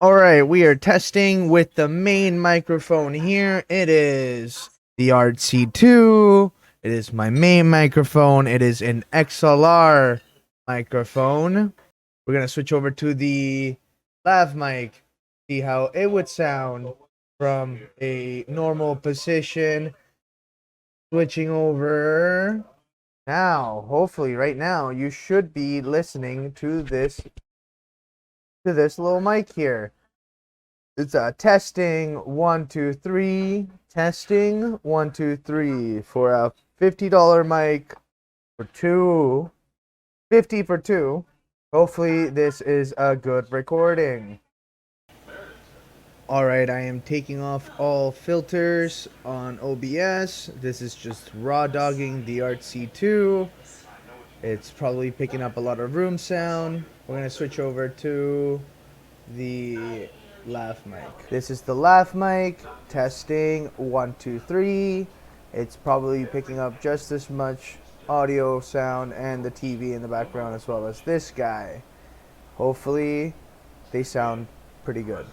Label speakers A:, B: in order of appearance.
A: All right, we are testing with the main microphone here. It is the RC2. It is my main microphone. It is an XLR microphone. We're going to switch over to the lav mic, see how it would sound from a normal position. Switching over. Now, hopefully right now you should be listening to this little mic here. It's testing 1 2 3. Testing 1 2 3 for a $50 mic for two. 50 for two. Hopefully this is a good recording. Alright, I am taking off all filters on OBS. This is just raw dogging the RC2. It's probably picking up a lot of room sound. We're going to switch over to the lav mic. This is the lav mic. Testing 1 2 3. It's probably picking up just as much audio sound and the TV in the background as well as this guy. Hopefully they sound pretty good.